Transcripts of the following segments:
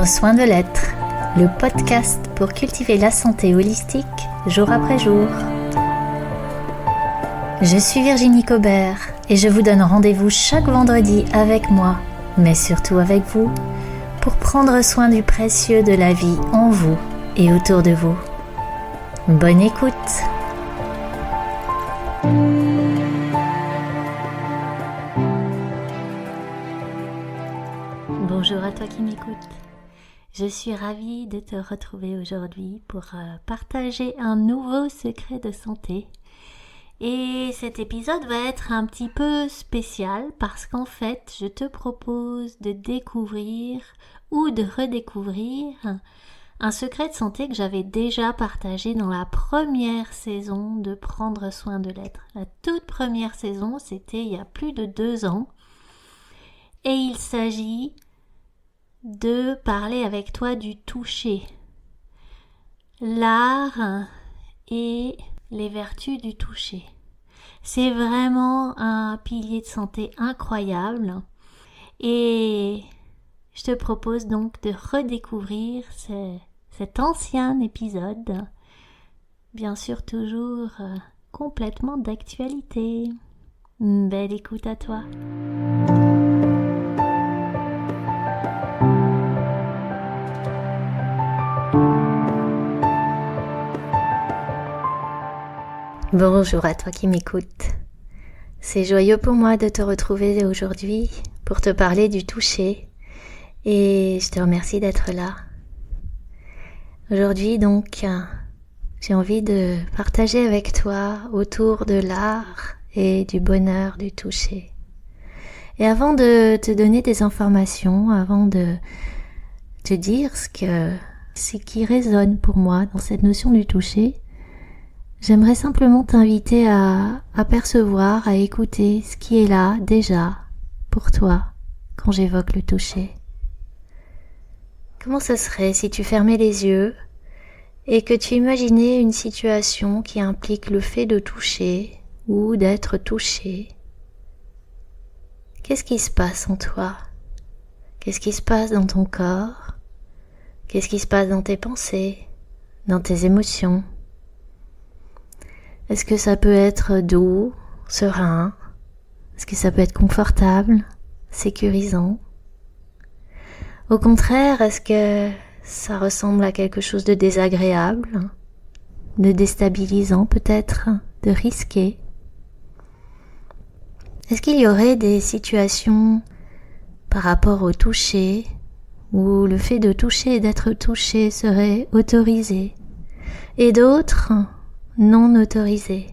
Prendre soin de l'être, le podcast pour cultiver la santé holistique jour après jour. Je suis Virginie Cobert et je vous donne rendez-vous chaque vendredi avec moi, mais surtout avec vous, pour prendre soin du précieux de la vie en vous et autour de vous. Bonne écoute! Bonjour à toi qui m'écoutes. Je suis ravie de te retrouver aujourd'hui pour partager un nouveau secret de santé. Et cet épisode va être un petit peu spécial parce qu'en fait, je te propose de découvrir ou de redécouvrir un secret de santé que j'avais déjà partagé dans la première saison de Prendre soin de l'être. La toute première saison, c'était il y a plus de 2 ans. Et il s'agit de parler avec toi du toucher, l'art et les vertus du toucher. C'est vraiment un pilier de santé incroyable et je te propose donc de redécouvrir cet ancien épisode, bien sûr toujours complètement d'actualité. Belle écoute à toi. Bonjour à toi qui m'écoutes. C'est joyeux pour moi de te retrouver aujourd'hui pour te parler du toucher et je te remercie d'être là. Aujourd'hui donc, j'ai envie de partager avec toi autour de l'art et du bonheur du toucher. Et avant de te donner des informations, avant de te dire ce qui résonne pour moi dans cette notion du toucher, j'aimerais simplement t'inviter à percevoir, à écouter ce qui est là déjà pour toi quand j'évoque le toucher. Comment ce serait si tu fermais les yeux et que tu imaginais une situation qui implique le fait de toucher ou d'être touché? Qu'est-ce qui se passe en toi? Qu'est-ce qui se passe dans ton corps? Qu'est-ce qui se passe dans tes pensées, dans tes émotions? Est-ce que ça peut être doux, serein? Est-ce que ça peut être confortable, sécurisant? Au contraire, est-ce que ça ressemble à quelque chose de désagréable, de déstabilisant peut-être, de risqué? Est-ce qu'il y aurait des situations par rapport au toucher où le fait de toucher et d'être touché serait autorisé et d'autres non autorisés?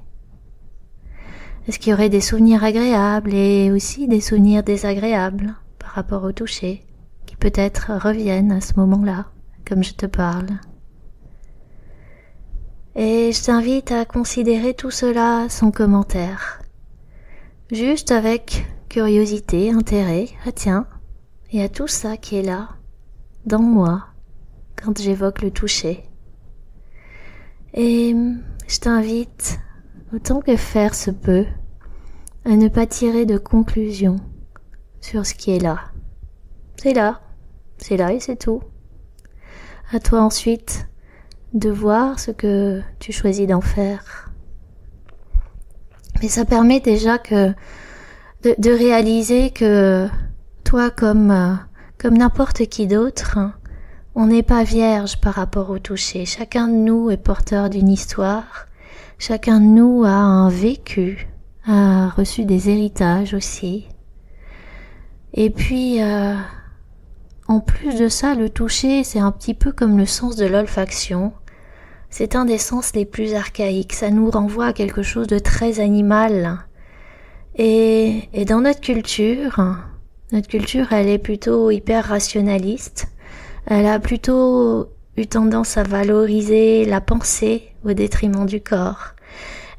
Est-ce qu'il y aurait des souvenirs agréables et aussi des souvenirs désagréables par rapport au toucher qui peut-être reviennent à ce moment-là, comme je te parle? Et je t'invite à considérer tout cela sans commentaire, juste avec curiosité, intérêt. Ah tiens, il y a tout ça qui est là, dans moi, quand j'évoque le toucher. Et je t'invite, autant que faire se peut, à ne pas tirer de conclusion sur ce qui est là. C'est là et c'est tout. À toi ensuite de voir ce que tu choisis d'en faire. Mais ça permet déjà de réaliser que toi, comme n'importe qui d'autre, on n'est pas vierge par rapport au toucher. Chacun de nous est porteur d'une histoire. Chacun de nous a un vécu, a reçu des héritages aussi. Et puis, en plus de ça, le toucher, c'est un petit peu comme le sens de l'olfaction. C'est un des sens les plus archaïques. Ça nous renvoie à quelque chose de très animal. Et dans notre culture, elle est plutôt hyper rationaliste. Elle a plutôt eu tendance à valoriser la pensée au détriment du corps.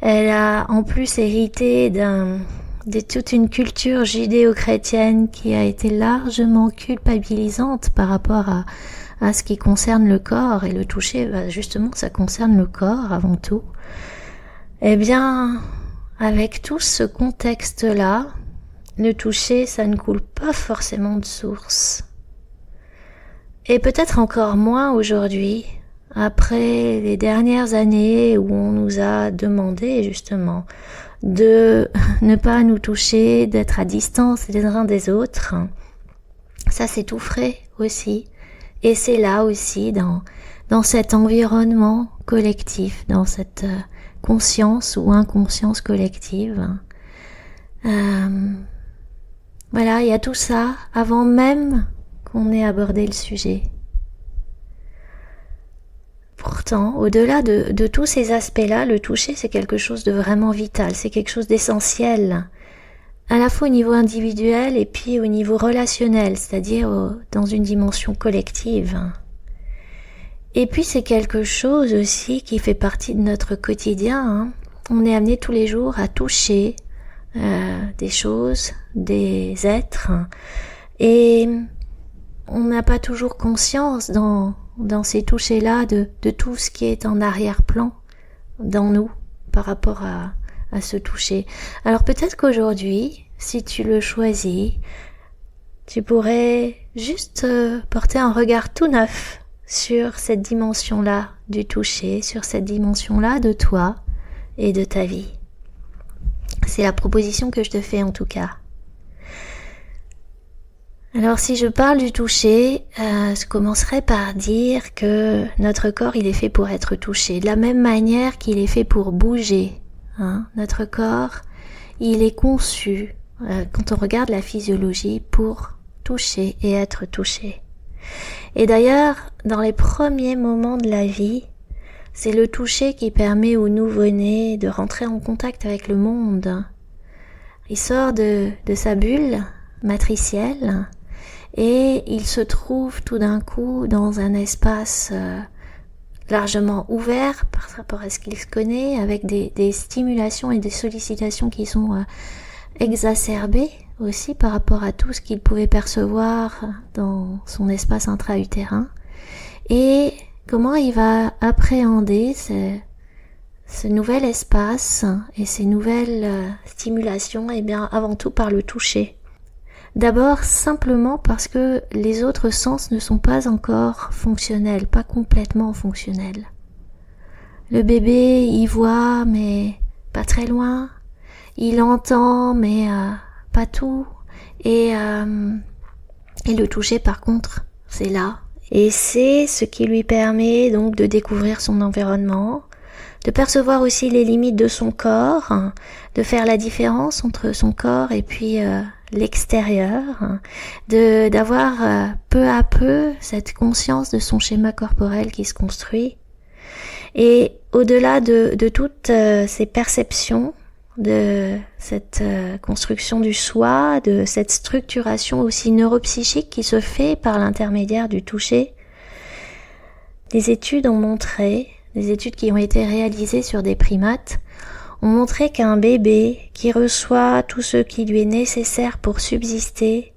Elle a en plus hérité de toute une culture judéo-chrétienne qui a été largement culpabilisante par rapport à ce qui concerne le corps. Et le toucher, justement, ça concerne le corps avant tout. Eh bien, avec tout ce contexte-là, le toucher, ça ne coule pas forcément de source. Et peut-être encore moins aujourd'hui, après les dernières années où on nous a demandé justement de ne pas nous toucher, d'être à distance les uns des autres. Ça, c'est tout frais aussi. Et c'est là aussi, dans cet environnement collectif, dans cette conscience ou inconscience collective. Voilà, il y a tout ça avant même qu'on ait abordé le sujet. Pourtant, au-delà de tous ces aspects-là, le toucher, c'est quelque chose de vraiment vital, c'est quelque chose d'essentiel, à la fois au niveau individuel et puis au niveau relationnel, c'est-à-dire dans une dimension collective. Et puis c'est quelque chose aussi qui fait partie de notre quotidien. On est amené tous les jours à toucher des choses, des êtres, et on n'a pas toujours conscience dans ces touchés-là de tout ce qui est en arrière-plan dans nous par rapport à ce toucher. Alors peut-être qu'aujourd'hui, si tu le choisis, tu pourrais juste porter un regard tout neuf sur cette dimension-là du toucher, sur cette dimension-là de toi et de ta vie. C'est la proposition que je te fais en tout cas. Alors si je parle du toucher, je commencerai par dire que notre corps il est fait pour être touché, de la même manière qu'il est fait pour bouger. Notre corps, il est conçu, quand on regarde la physiologie, pour toucher et être touché. Et d'ailleurs, dans les premiers moments de la vie, c'est le toucher qui permet au nouveau-né de rentrer en contact avec le monde. Il sort de sa bulle matricielle et il se trouve tout d'un coup dans un espace largement ouvert par rapport à ce qu'il se connaît, avec des stimulations et des sollicitations qui sont exacerbées aussi par rapport à tout ce qu'il pouvait percevoir dans son espace intra-utérin. Et comment il va appréhender ce nouvel espace et ces nouvelles stimulations? Eh bien, avant tout par le toucher. D'abord, simplement parce que les autres sens ne sont pas encore fonctionnels, pas complètement fonctionnels. Le bébé, il voit, mais pas très loin. Il entend, mais pas tout. Et le toucher, par contre, c'est là. Et c'est ce qui lui permet donc de découvrir son environnement, de percevoir aussi les limites de son corps, de faire la différence entre son corps et puis l'extérieur, d'avoir peu à peu cette conscience de son schéma corporel qui se construit. Et au-delà de toutes ces perceptions, de cette construction du soi, de cette structuration aussi neuropsychique qui se fait par l'intermédiaire du toucher, des études ont montré, des études qui ont été réalisées sur des primates, ont montré qu'un bébé qui reçoit tout ce qui lui est nécessaire pour subsister,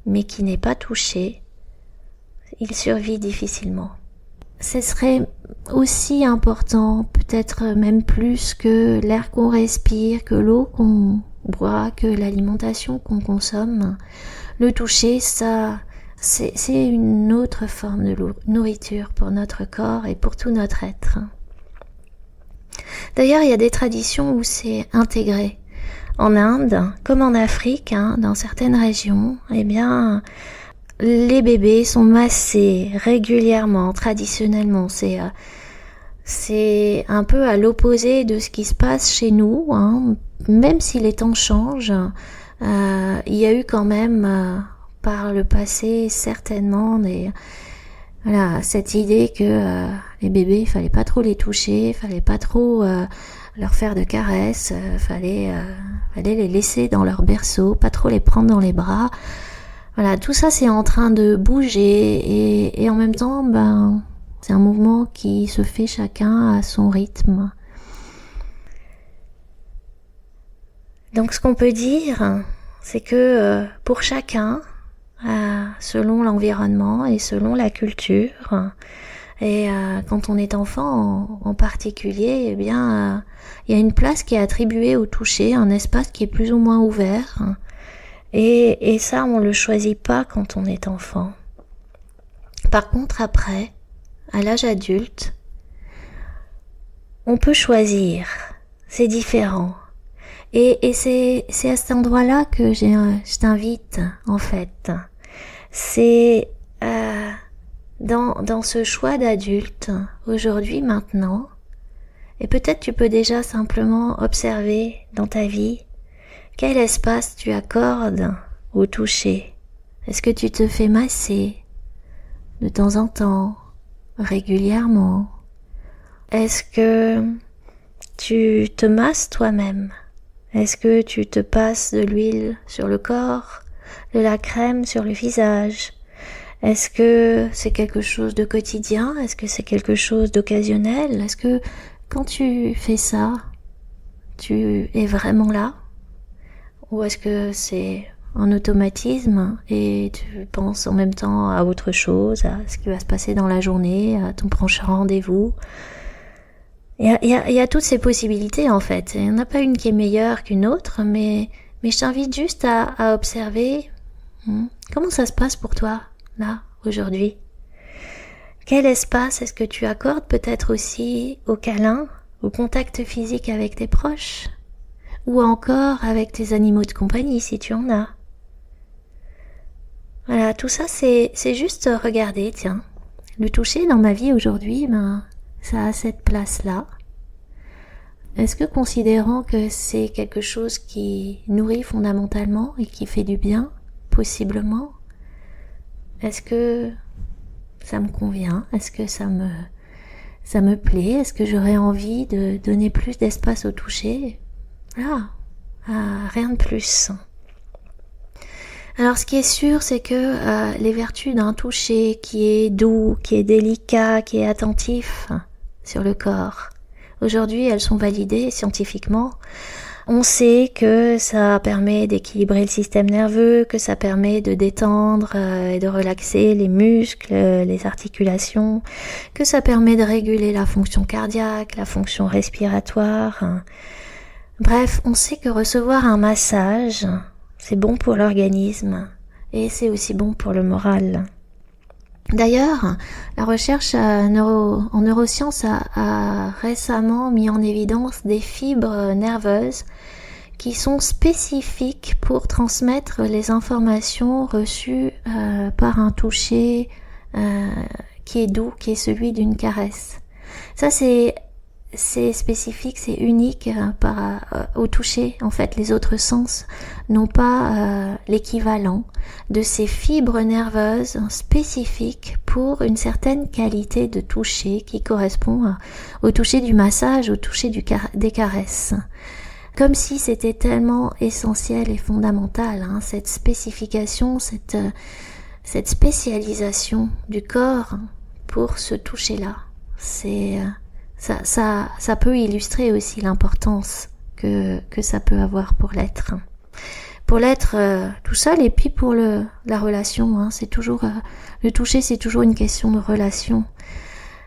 mais qui n'est pas touché, il survit difficilement. Ce serait aussi important, peut-être même plus que l'air qu'on respire, que l'eau qu'on boit, que l'alimentation qu'on consomme. Le toucher, ça, c'est une autre forme de nourriture pour notre corps et pour tout notre être. D'ailleurs, il y a des traditions où c'est intégré. En Inde, comme en Afrique, dans certaines régions, eh bien, les bébés sont massés régulièrement, traditionnellement. C'est un peu à l'opposé de ce qui se passe chez nous, même si les temps changent. Il y a eu quand même, par le passé, certainement cette idée que les bébés, il fallait pas trop les toucher, il fallait pas trop leur faire de caresses, fallait les laisser dans leur berceau, pas trop les prendre dans les bras. Voilà, tout ça c'est en train de bouger et en même temps, c'est un mouvement qui se fait chacun à son rythme. Donc ce qu'on peut dire, c'est que pour chacun, selon l'environnement et selon la culture, et quand on est enfant en particulier, eh bien, il y a une place qui est attribuée au toucher, un espace qui est plus ou moins ouvert. Et ça, on le choisit pas quand on est enfant. Par contre, après, à l'âge adulte, on peut choisir. C'est différent. Et c'est à cet endroit-là que je t'invite, en fait. C'est dans ce choix d'adulte, aujourd'hui, maintenant, et peut-être tu peux déjà simplement observer dans ta vie quel espace tu accordes au toucher. Est-ce que tu te fais masser de temps en temps, régulièrement? Est-ce que tu te masses toi-même? Est-ce que tu te passes de l'huile sur le corps, de la crème sur le visage? Est-ce que c'est quelque chose de quotidien? Est-ce que c'est quelque chose d'occasionnel? Est-ce que quand tu fais ça, tu es vraiment là? Ou est-ce que c'est un automatisme et tu penses en même temps à autre chose, à ce qui va se passer dans la journée, à ton prochain rendez-vous? Il y a toutes ces possibilités en fait. Il n'y en a pas une qui est meilleure qu'une autre, mais je t'invite juste à observer comment ça se passe pour toi, là, aujourd'hui. Quel espace est-ce que tu accordes peut-être aussi au câlin, au contact physique avec tes proches, ou encore avec tes animaux de compagnie si tu en as. Voilà, tout ça c'est juste regarder, tiens. Le toucher dans ma vie aujourd'hui, ça a cette place-là. Est-ce que considérant que c'est quelque chose qui nourrit fondamentalement et qui fait du bien, possiblement, est-ce que ça me convient? Est-ce que ça me plaît? Est-ce que j'aurais envie de donner plus d'espace au toucher? Voilà, rien de plus. Alors ce qui est sûr, c'est que les vertus d'un toucher qui est doux, qui est délicat, qui est attentif sur le corps, aujourd'hui elles sont validées scientifiquement. On sait que ça permet d'équilibrer le système nerveux, que ça permet de détendre et de relaxer les muscles, les articulations, que ça permet de réguler la fonction cardiaque, la fonction respiratoire. Bref, on sait que recevoir un massage, c'est bon pour l'organisme et c'est aussi bon pour le moral. D'ailleurs, la recherche en neurosciences a récemment mis en évidence des fibres nerveuses qui sont spécifiques pour transmettre les informations reçues par un toucher qui est doux, qui est celui d'une caresse. Ça c'est spécifique, c'est unique au toucher. En fait, les autres sens n'ont pas l'équivalent de ces fibres nerveuses spécifiques pour une certaine qualité de toucher qui correspond au toucher du massage, au toucher des caresses. Comme si c'était tellement essentiel et fondamental, cette spécification, cette spécialisation du corps pour ce toucher-là. Ça peut illustrer aussi l'importance que ça peut avoir pour l'être. Pour l'être tout seul et puis pour la relation. C'est toujours le toucher, c'est toujours une question de relation.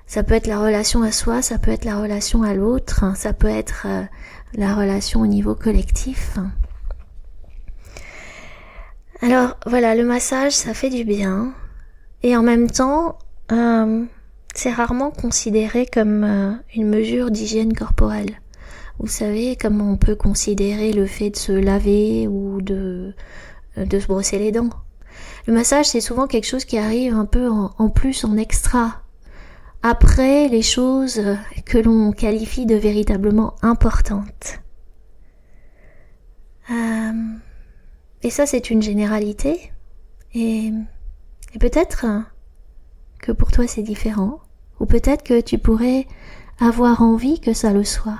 Ça peut être la relation à soi, ça peut être la relation à l'autre, ça peut être la relation au niveau collectif. Alors voilà, le massage, ça fait du bien. Et en même temps, c'est rarement considéré comme une mesure d'hygiène corporelle. Vous savez, comme on peut considérer le fait de se laver ou de se brosser les dents. Le massage, c'est souvent quelque chose qui arrive un peu en plus, en extra, après les choses que l'on qualifie de véritablement importantes. Et ça, c'est une généralité. Et peut-être que pour toi c'est différent, ou peut-être que tu pourrais avoir envie que ça le soit.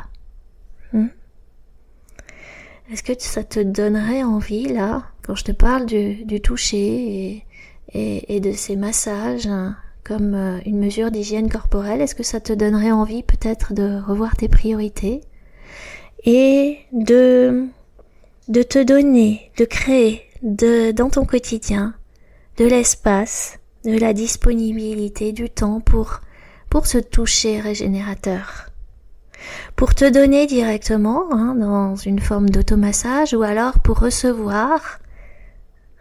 Est-ce que ça te donnerait envie, là, quand je te parle du toucher et de ces massages comme une mesure d'hygiène corporelle, est-ce que ça te donnerait envie peut-être de revoir tes priorités et de te donner, de créer dans ton quotidien de l'espace, de la disponibilité, du temps pour ce toucher régénérateur. Pour te donner directement dans une forme d'automassage ou alors pour recevoir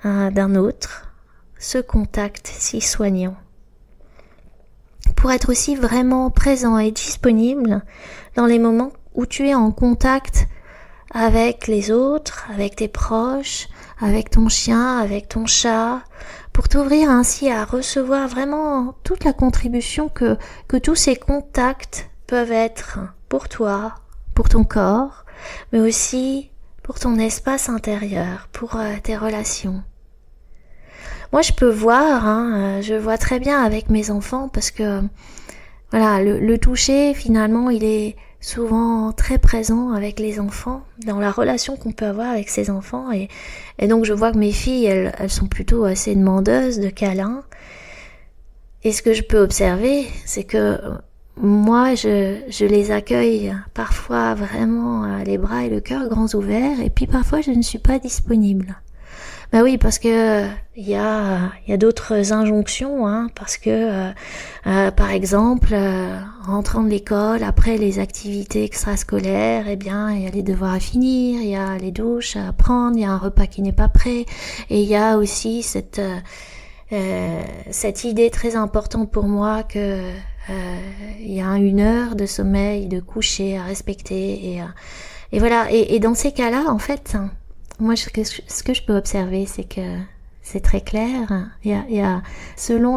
d'un autre ce contact si soignant. pour être aussi vraiment présent et disponible dans les moments où tu es en contact avec les autres, avec tes proches, avec ton chien, avec ton chat, pour t'ouvrir ainsi à recevoir vraiment toute la contribution que tous ces contacts peuvent être pour toi, pour ton corps, mais aussi pour ton espace intérieur, pour tes relations. Moi, je peux voir, je vois très bien avec mes enfants parce que voilà, le toucher, finalement, il est souvent très présent avec les enfants, dans la relation qu'on peut avoir avec ses enfants. Et donc, je vois que mes filles, elles sont plutôt assez demandeuses de câlins. Et ce que je peux observer, c'est que moi, je les accueille parfois vraiment les bras et le cœur grands ouverts. Et puis, parfois, je ne suis pas disponible. Ben oui, parce que il y a d'autres injonctions, parce que par exemple, rentrant de l'école, après les activités extrascolaires, eh bien, il y a les devoirs à finir, il y a les douches à prendre, il y a un repas qui n'est pas prêt, et il y a aussi cette idée très importante pour moi que il y a 1 heure de sommeil, de coucher à respecter, et voilà. Et dans ces cas-là, en fait, moi, ce que je peux observer, c'est que c'est très clair. Il y a selon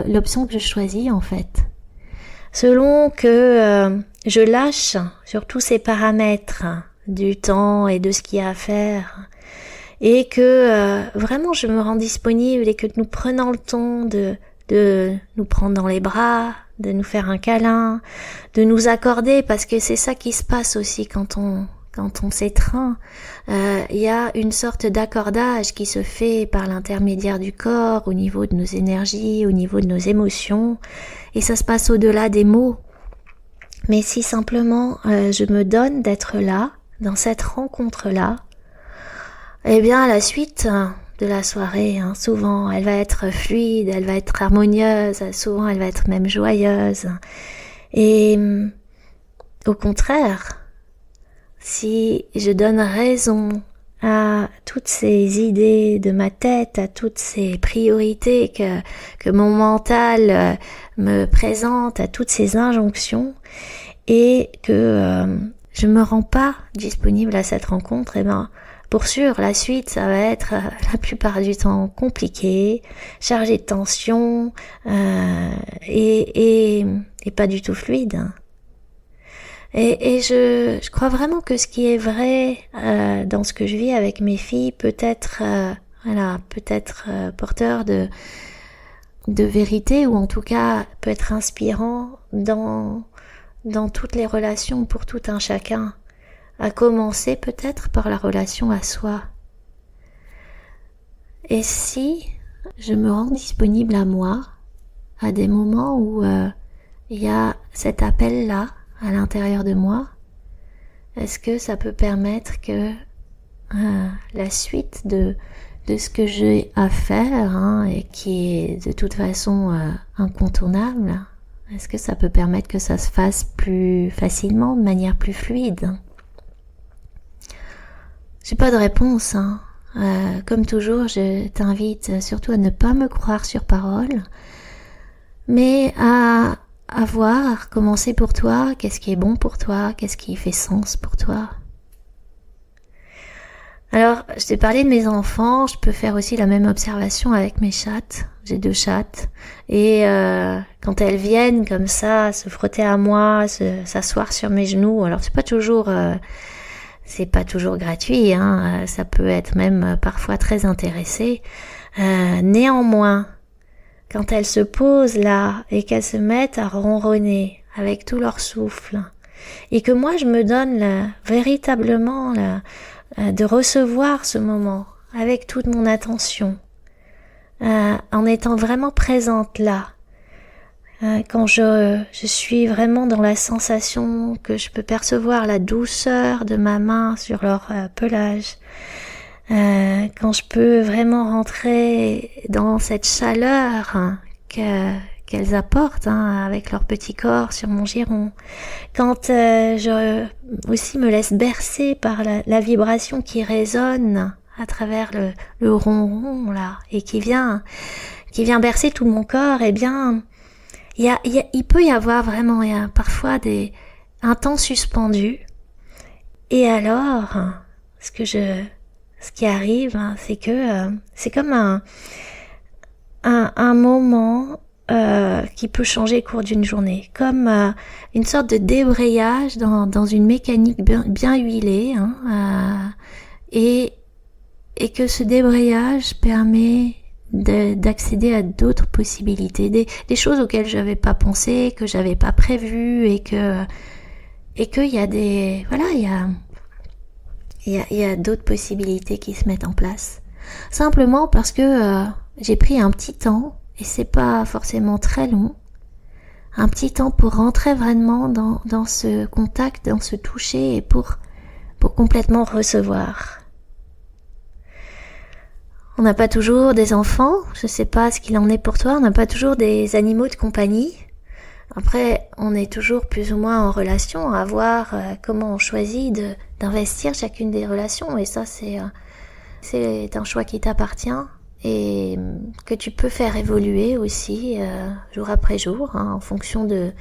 l'option que je choisis, en fait. Selon que je lâche sur tous ces paramètres du temps et de ce qu'il y a à faire, et que vraiment je me rends disponible et que nous prenons le temps de nous prendre dans les bras, de nous faire un câlin, de nous accorder, parce que c'est ça qui se passe aussi quand on s'étreint, il y a une sorte d'accordage qui se fait par l'intermédiaire du corps, au niveau de nos énergies, au niveau de nos émotions, et ça se passe au-delà des mots. Mais si simplement je me donne d'être là, dans cette rencontre-là, eh bien la suite de la soirée, souvent elle va être fluide, elle va être harmonieuse, souvent elle va être même joyeuse. Et au contraire, si je donne raison à toutes ces idées de ma tête, à toutes ces priorités que mon mental me présente, à toutes ces injonctions, et que je me rends pas disponible à cette rencontre, eh ben, pour sûr, la suite, ça va être la plupart du temps compliqué, chargé de tension, et pas du tout fluide. Et je crois vraiment que ce qui est vrai dans ce que je vis avec mes filles peut être porteur de vérité, ou en tout cas peut être inspirant dans toutes les relations pour tout un chacun, à commencer peut-être par la relation à soi. Et si je me rends disponible à moi à des moments où il y a cet appel-là à l'intérieur de moi, est-ce que ça peut permettre que la suite de ce que j'ai à faire, et qui est de toute façon incontournable, est-ce que ça peut permettre que ça se fasse plus facilement, de manière plus fluide? J'ai pas de réponse, comme toujours, je t'invite surtout à ne pas me croire sur parole, mais à voir comment c'est pour toi, qu'est-ce qui est bon pour toi, qu'est-ce qui fait sens pour toi. Alors, je t'ai parlé de mes enfants, je peux faire aussi la même observation avec mes chattes. J'ai 2 chattes, et quand elles viennent comme ça, se frotter à moi, s'asseoir sur mes genoux, alors c'est pas toujours gratuit, ça peut être même parfois très intéressé. Néanmoins, quand elles se posent là et qu'elles se mettent à ronronner avec tout leur souffle, et que moi je me donne véritablement de recevoir ce moment avec toute mon attention, en étant vraiment présente là, quand je suis vraiment dans la sensation que je peux percevoir la douceur de ma main sur leur pelage, quand je peux vraiment rentrer dans cette chaleur qu'elles apportent avec leur petit corps sur mon giron, quand je aussi me laisse bercer par la vibration qui résonne à travers le ronron là, et qui vient qui vient bercer tout mon corps, eh bien, il peut y avoir vraiment, parfois un temps suspendu. Et alors, ce qui arrive, c'est que c'est comme un moment qui peut changer le cours d'une journée, comme une sorte de débrayage dans une mécanique bien huilée, et que ce débrayage permet d'accéder à d'autres possibilités, des choses auxquelles j'avais pas pensé, que j'avais pas prévues, et que il y a il y a d'autres possibilités qui se mettent en place. Simplement parce que j'ai pris un petit temps, et c'est pas forcément très long, un petit temps pour rentrer vraiment dans ce contact, dans ce toucher, et pour complètement recevoir. On n'a pas toujours des enfants, je sais pas ce qu'il en est pour toi, on n'a pas toujours des animaux de compagnie. Après, on est toujours plus ou moins en relation, à voir comment on choisit d'investir chacune des relations, et ça c'est un choix qui t'appartient et que tu peux faire évoluer aussi jour après jour, en fonction de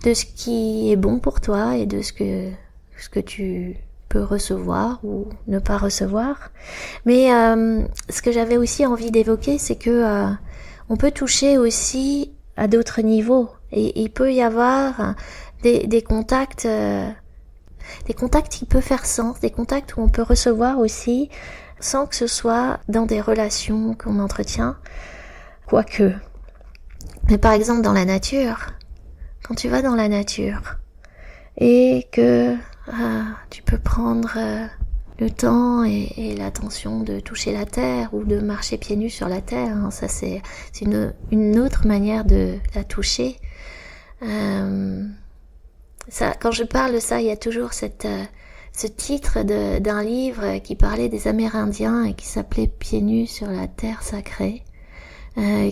ce qui est bon pour toi et de ce que tu peux recevoir ou ne pas recevoir. Mais ce que j'avais aussi envie d'évoquer, c'est que on peut toucher aussi à d'autres niveaux, et il peut y avoir des contacts qui peuvent faire sens, des contacts où on peut recevoir aussi sans que ce soit dans des relations qu'on entretient, quoique. Mais par exemple dans la nature, quand tu vas dans la nature et que tu peux prendre le temps et l'attention de toucher la terre ou de marcher pieds nus sur la terre, ça c'est une autre manière de la toucher. Ça, quand je parle de ça, il y a toujours ce titre d'un livre qui parlait des Amérindiens et qui s'appelait Pieds nus sur la terre sacrée,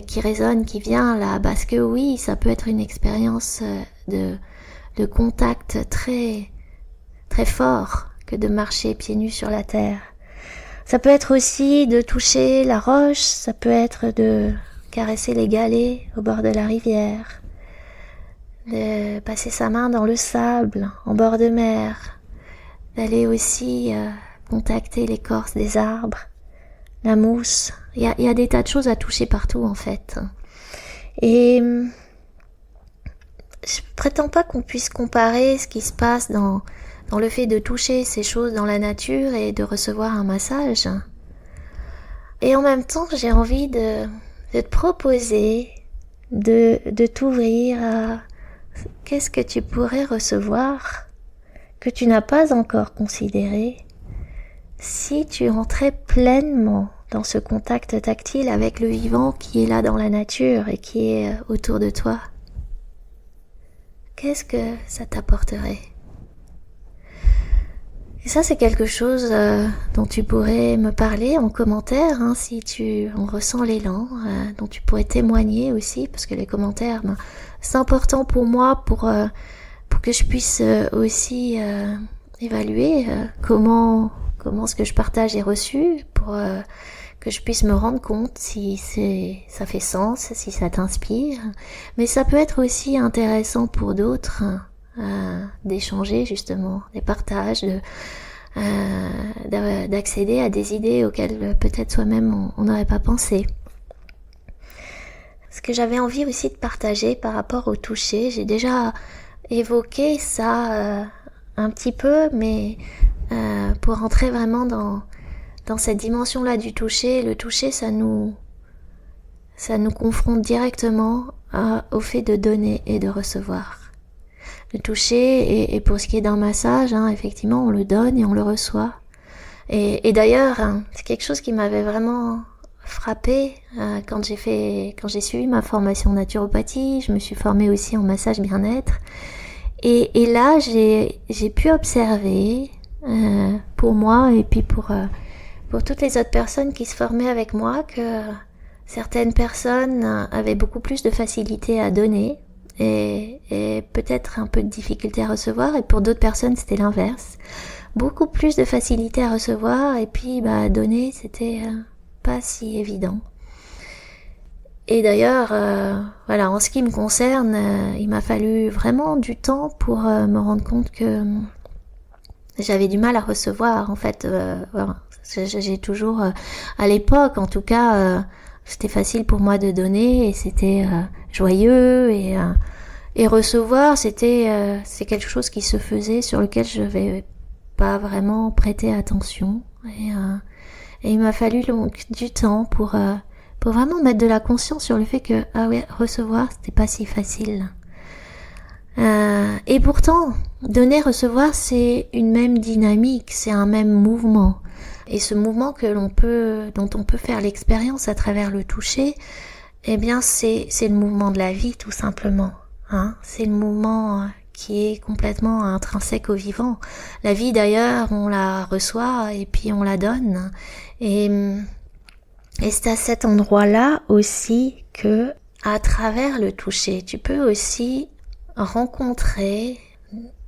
qui résonne, qui vient là, parce que oui, ça peut être une expérience de contact très très fort que de marcher pieds nus sur la terre. Ça peut être aussi de toucher la roche, ça peut être de caresser les galets au bord de la rivière, de passer sa main dans le sable en bord de mer, d'aller aussi contacter l'écorce des arbres, la mousse. Il y a des tas de choses à toucher partout en fait. Et je prétends pas qu'on puisse comparer ce qui se passe dans le fait de toucher ces choses dans la nature et de recevoir un massage. Et en même temps, j'ai envie de te proposer de t'ouvrir à qu'est-ce que tu pourrais recevoir que tu n'as pas encore considéré si tu entrais pleinement dans ce contact tactile avec le vivant qui est là dans la nature et qui est autour de toi. Qu'est-ce que ça t'apporterait ? Et ça, c'est quelque chose dont tu pourrais me parler en commentaire, si tu en ressens l'élan, dont tu pourrais témoigner aussi, parce que les commentaires, c'est important pour moi pour que je puisse aussi évaluer comment ce que je partage est reçu, pour que je puisse me rendre compte si ça fait sens, si ça t'inspire. Mais ça peut être aussi intéressant pour d'autres d'échanger justement, des partages, d'accéder à des idées auxquelles peut-être soi-même on n'aurait pas pensé. Ce que j'avais envie aussi de partager par rapport au toucher, j'ai déjà évoqué ça un petit peu, mais pour rentrer vraiment dans cette dimension-là du toucher, le toucher ça nous confronte directement au fait de donner et de recevoir. Le toucher, et pour ce qui est d'un massage, effectivement, on le donne et on le reçoit. Et d'ailleurs, c'est quelque chose qui m'avait vraiment frappée quand j'ai suivi ma formation en naturopathie. Je me suis formée aussi en massage bien-être. Et là, j'ai pu observer, pour moi et puis pour toutes les autres personnes qui se formaient avec moi, que certaines personnes avaient beaucoup plus de facilité à donner et peut-être un peu de difficulté à recevoir, et pour d'autres personnes c'était l'inverse, beaucoup plus de facilité à recevoir, et puis donner c'était pas si évident. Et d'ailleurs, voilà, en ce qui me concerne, il m'a fallu vraiment du temps pour me rendre compte que j'avais du mal à recevoir. En fait, voilà, j'ai toujours, à l'époque, en tout cas, c'était facile pour moi de donner et c'était joyeux et recevoir, c'est quelque chose qui se faisait sur lequel je vais pas vraiment prêter attention. Et il m'a fallu donc du temps pour vraiment mettre de la conscience sur le fait que ah ouais, recevoir c'était pas si facile. Et pourtant, donner, recevoir, c'est une même dynamique, c'est un même mouvement. Et ce mouvement dont on peut faire l'expérience à travers le toucher, eh bien, c'est le mouvement de la vie, tout simplement. Hein, c'est le mouvement qui est complètement intrinsèque au vivant. La vie, d'ailleurs, on la reçoit et puis on la donne. Et c'est à cet endroit-là aussi que, à travers le toucher, tu peux aussi rencontrer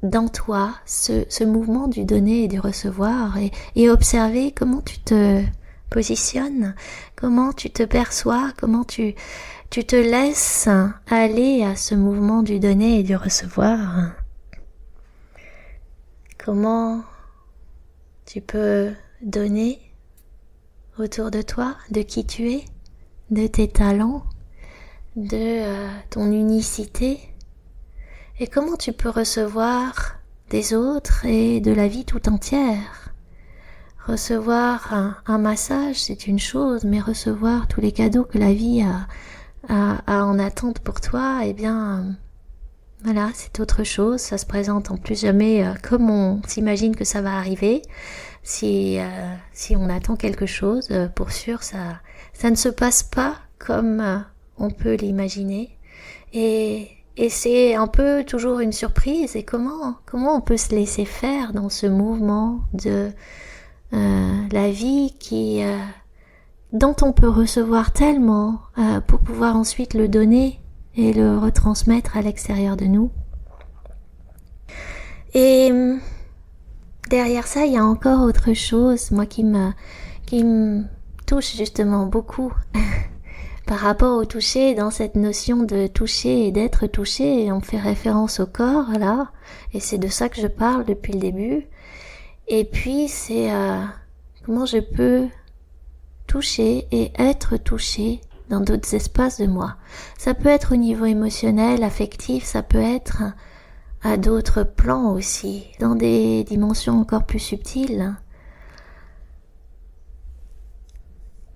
dans toi ce mouvement du donner et du recevoir et observer comment tu te positionnes, comment tu te perçois, comment tu te laisses aller à ce mouvement du donner et du recevoir. Comment tu peux donner autour de toi, de qui tu es, de tes talents, de ton unicité, et comment tu peux recevoir des autres et de la vie tout entière. Recevoir un massage, c'est une chose, mais recevoir tous les cadeaux que la vie a en attente pour toi, eh bien, voilà, c'est autre chose. Ça se présente en plus jamais comme on s'imagine que ça va arriver. Si on attend quelque chose, pour sûr, ça ne se passe pas comme on peut l'imaginer. Et c'est un peu toujours une surprise. Et comment on peut se laisser faire dans ce mouvement de la vie dont on peut recevoir tellement pour pouvoir ensuite le donner et le retransmettre à l'extérieur de nous. Et derrière ça, il y a encore autre chose, moi qui me touche justement beaucoup par rapport au toucher, dans cette notion de toucher et d'être touché. On fait référence au corps là, et c'est de ça que je parle depuis le début. Et puis c'est comment je peux toucher et être touché dans d'autres espaces de moi. Ça peut être au niveau émotionnel, affectif, ça peut être à d'autres plans aussi, dans des dimensions encore plus subtiles.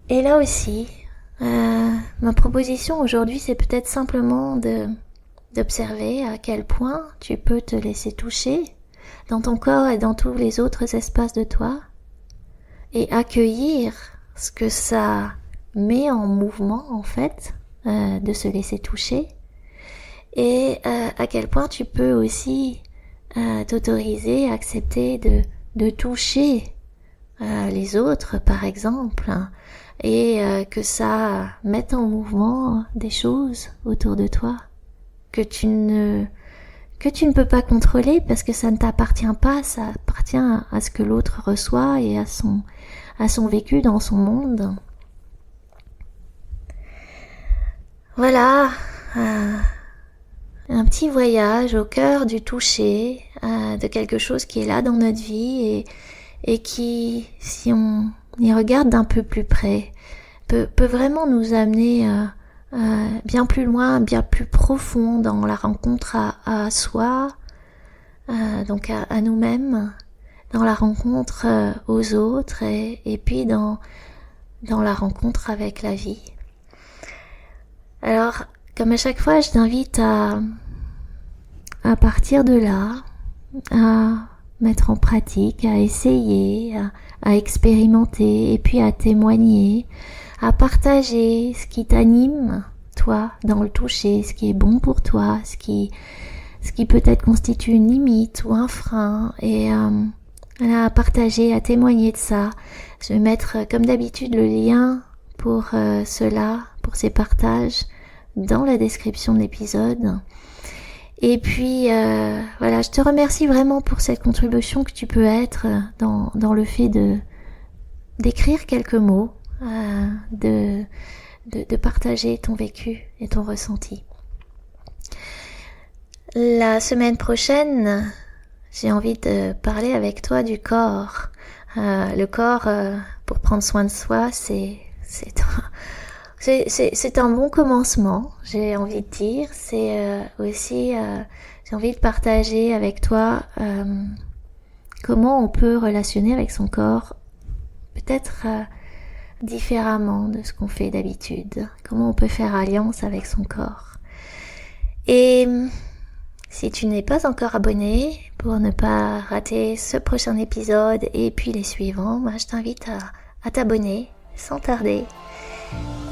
Et là aussi, ma proposition aujourd'hui, c'est peut-être simplement d'observer à quel point tu peux te laisser toucher dans ton corps et dans tous les autres espaces de toi et accueillir ce que ça met en mouvement en fait, de se laisser toucher, et à quel point tu peux aussi t'autoriser, accepter de toucher les autres par exemple, et que ça mette en mouvement des choses autour de toi que tu ne peux pas contrôler parce que ça ne t'appartient pas, ça appartient à ce que l'autre reçoit et à son vécu dans son monde. Voilà, un petit voyage au cœur du toucher, de quelque chose qui est là dans notre vie et qui, si on y regarde d'un peu plus près, peut vraiment nous amener bien plus loin, bien plus profond dans la rencontre à soi, donc à nous-mêmes, dans la rencontre aux autres et puis dans la rencontre avec la vie. Alors, comme à chaque fois, je t'invite à partir de là, à mettre en pratique, à essayer, à expérimenter et puis à témoigner, à partager ce qui t'anime, toi, dans le toucher, ce qui est bon pour toi, ce qui peut-être constitue une limite ou un frein, et à partager, à témoigner de ça. Je vais mettre comme d'habitude le lien pour cela, pour ces partages, dans la description de l'épisode. Et puis voilà, je te remercie vraiment pour cette contribution que tu peux être dans le fait d'écrire quelques mots, de de partager ton vécu et ton ressenti. La semaine prochaine, j'ai envie de parler avec toi du corps. Le corps, pour prendre soin de soi, c'est un bon commencement, j'ai envie de dire. C'est aussi, j'ai envie de partager avec toi comment on peut relationner avec son corps, peut-être différemment de ce qu'on fait d'habitude. Comment on peut faire alliance avec son corps. Et si tu n'es pas encore abonné, pour ne pas rater ce prochain épisode et puis les suivants, je t'invite à t'abonner sans tarder.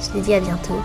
Je te dis à bientôt.